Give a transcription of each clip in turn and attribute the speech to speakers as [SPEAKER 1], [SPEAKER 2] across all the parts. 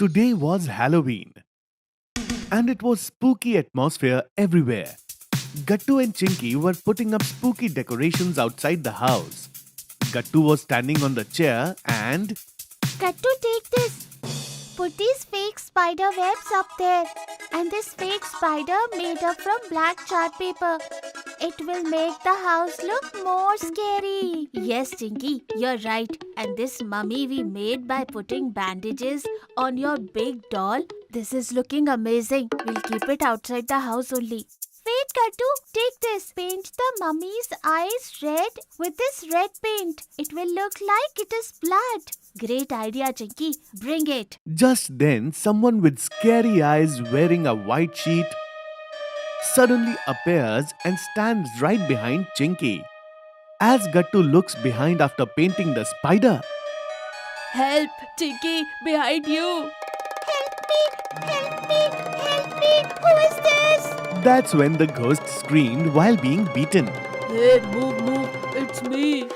[SPEAKER 1] Today was Halloween, and it was spooky atmosphere everywhere. Gattu and Chinky were putting up spooky decorations outside the house. Gattu was standing on the chair and
[SPEAKER 2] Got to take this. Put these fake spider webs up there. And this fake spider made up from black chart paper. It will make the house look more scary. Yes, Chinky, you're right. And this mummy we made by putting bandages on your big doll. This is looking amazing. We'll keep it outside the house only. Wait, Kattu, take this. Paint the mummy's eyes red with this red paint. It will look like it is blood. Great idea, Chinky. Bring it.
[SPEAKER 1] just then someone with scary eyes wearing a white sheet suddenly appears and stands right behind Chinky. As Gattu looks behind after painting the spider,
[SPEAKER 3] Help, Chinky, behind you.
[SPEAKER 2] Help me! Help me! Help me! Who is this?
[SPEAKER 1] that's when the ghost screamed while being beaten.
[SPEAKER 3] Hey, move, it's me.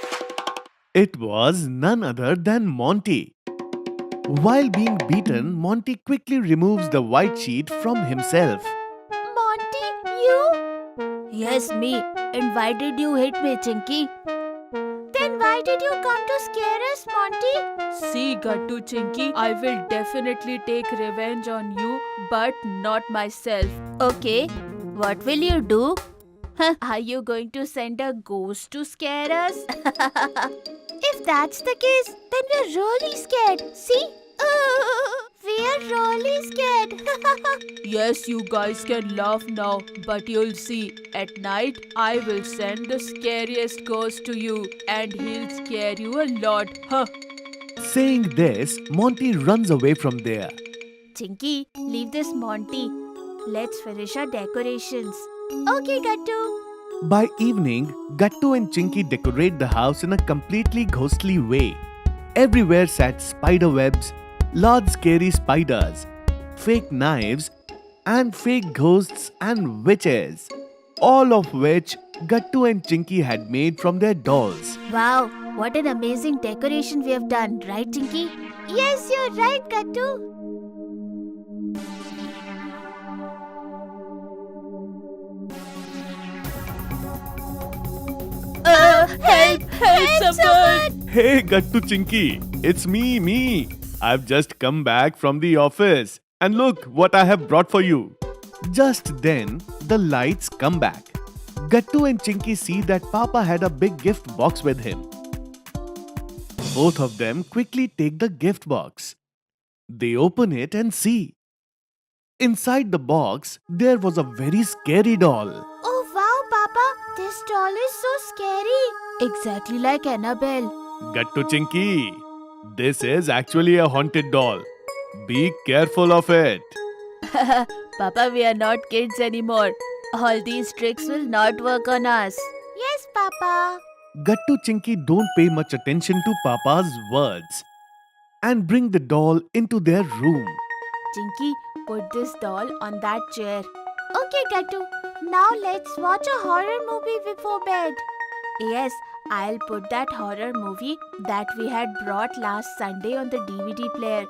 [SPEAKER 1] It was none other than Monty. While being beaten, Monty quickly removes the white sheet from himself.
[SPEAKER 2] Monty, you?
[SPEAKER 3] Yes, me. And why did you hit me, Chinky?
[SPEAKER 2] Then why did you come to scare us, Monty?
[SPEAKER 3] See, Gattu Chinky, I will definitely take revenge on you, but not myself.
[SPEAKER 2] Okay, what will you do? Are you going to send a ghost to scare us? If that's the case, then we're really scared. See? We're really scared.
[SPEAKER 3] Yes, you guys can laugh now, but you'll see. At night, I will send the scariest ghost to you, and he'll scare you a lot. Huh.
[SPEAKER 1] Saying this, Monty runs away from there.
[SPEAKER 2] Chinky, leave this Monty. Let's finish our decorations. Okay, Gattu.
[SPEAKER 1] By evening, Gattu and Chinky decorate the house in a completely ghostly way. Everywhere sat spider webs, large scary spiders, fake knives, and fake ghosts and witches. All of which Gattu and Chinky had made from their dolls.
[SPEAKER 2] Wow, what an amazing decoration we have done, right, Chinky? Yes, you're right, Gattu.
[SPEAKER 3] Help someone!
[SPEAKER 1] Hey Gattu Chinky, it's me. I've just come back from the office. And look what I have brought for you. Just then, the lights come back. Gattu and Chinky see that Papa had a big gift box with him. Both of them quickly take the gift box. They open it and see. Inside the box, there was a very scary doll.
[SPEAKER 2] Oh wow, Papa, this doll is so scary. Exactly like Annabelle.
[SPEAKER 1] Gattu Chinky, this is actually a haunted doll. Be careful of it.
[SPEAKER 3] Papa, we are not kids anymore. All these tricks will not work on us.
[SPEAKER 2] Yes, Papa.
[SPEAKER 1] Gattu Chinky don't pay much attention to Papa's words and bring the doll into their room.
[SPEAKER 3] Chinky, put this doll on that chair.
[SPEAKER 2] Okay, Gattu. Now let's watch a horror movie before bed.
[SPEAKER 3] Yes, I'll put that horror movie that we had brought last Sunday on the DVD player.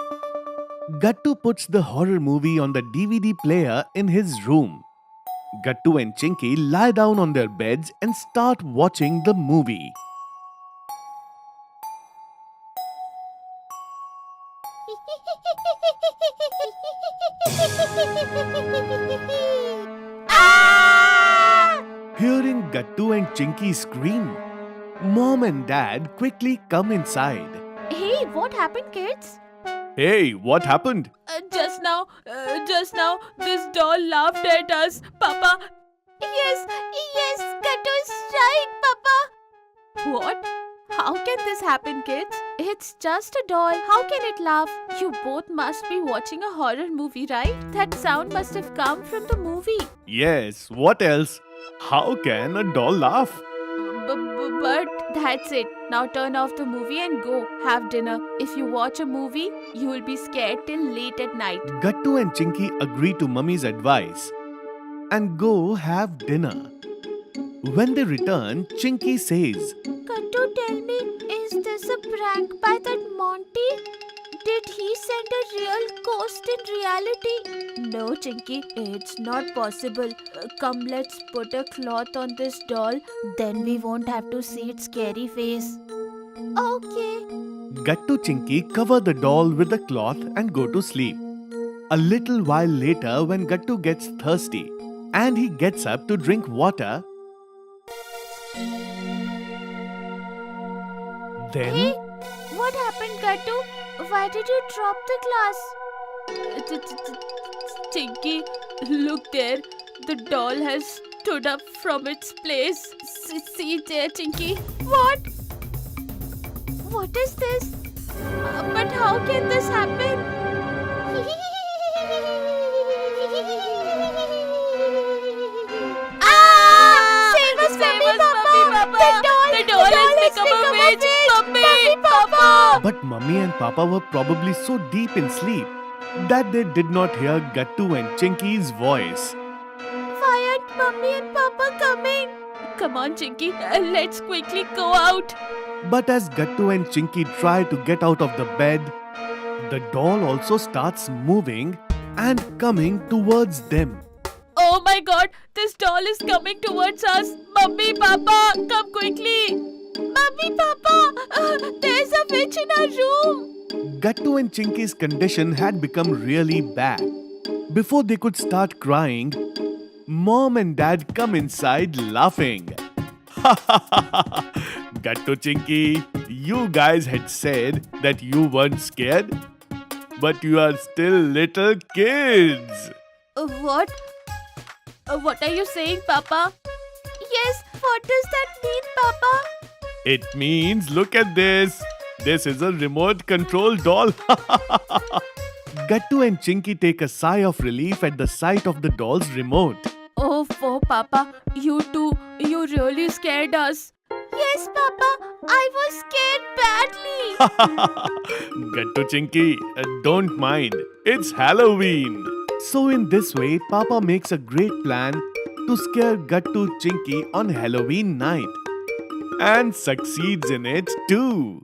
[SPEAKER 1] Gattu puts the horror movie on the DVD player in his room. Gattu and Chinky lie down on their beds and start watching the movie.
[SPEAKER 2] Ah!
[SPEAKER 1] Hearing Gattu and Chinky scream, Mom and Dad quickly come inside.
[SPEAKER 2] Hey, what happened, kids?
[SPEAKER 1] Hey, what happened?
[SPEAKER 3] Just now, this doll laughed at us. Papa,
[SPEAKER 2] Yes, Gattu is right, Papa.
[SPEAKER 3] what? How can this happen, kids? It's just a doll. How can it laugh? You both must be watching a horror movie, right? That sound must have come from the movie.
[SPEAKER 1] Yes, what else? How can a doll laugh?
[SPEAKER 3] But that's it. Now turn off the movie and go have dinner. If you watch a movie, you will be scared till late at night.
[SPEAKER 1] Gattu and Chinky agree to Mummy's advice and go have dinner. When they return, Chinky says,
[SPEAKER 2] Gattu, tell me, is this a prank by that Monty? did he send a real ghost in reality?
[SPEAKER 3] No, Chinky, it's not possible. Come, let's put a cloth on this doll.
[SPEAKER 2] Then we won't have to see its scary face. Okay.
[SPEAKER 1] Gattu Chinky cover the doll with the cloth and go to sleep. A little while later, when Gattu gets thirsty and he gets up to drink water, then
[SPEAKER 2] Hey, what happened, Gattu? Why did you drop the glass?
[SPEAKER 3] Chinky, look there. The doll has stood up from its place. See there, Chinky.
[SPEAKER 2] What? What is this?
[SPEAKER 3] But how can this happen?
[SPEAKER 2] Save us, Mummy, Papa!
[SPEAKER 3] The doll has become a witch! Mummy, Papa!
[SPEAKER 1] but Mummy and Papa were probably so deep in sleep that they did not hear Gattu and Chinky's voice.
[SPEAKER 2] Why aren't Mummy and Papa coming?
[SPEAKER 3] Come on, Chinky. Let's quickly go out.
[SPEAKER 1] But as Gattu and Chinky try to get out of the bed, the doll also starts moving and coming towards them.
[SPEAKER 3] Oh my god, this doll is coming towards us. Mummy, Papa, come quickly.
[SPEAKER 2] Mummy, Papa! There's a witch in our room!
[SPEAKER 1] Gattu and Chinky's condition had become really bad. Before they could start crying, Mom and Dad come inside laughing. Gattu Chinky, you guys had said that you weren't scared, but you are still little kids.
[SPEAKER 3] What? What are you saying, Papa?
[SPEAKER 2] Yes, what does that mean, Papa?
[SPEAKER 1] It means, look at this. This is a remote control doll. Gattu and Chinky take a sigh of relief at the sight of the doll's remote.
[SPEAKER 3] Oh, Papa, you too. You really scared us.
[SPEAKER 2] Yes, Papa, I was scared badly.
[SPEAKER 1] Gattu Chinky, don't mind. It's Halloween. So in this way, Papa makes a great plan to scare Gattu Chinky on Halloween night. And succeeds in it too.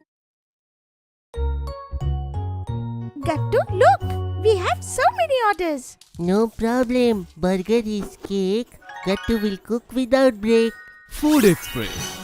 [SPEAKER 2] Gattu, look! We have so many orders.
[SPEAKER 4] No problem. Burger is cake. Gattu will cook without break.
[SPEAKER 1] Food Express.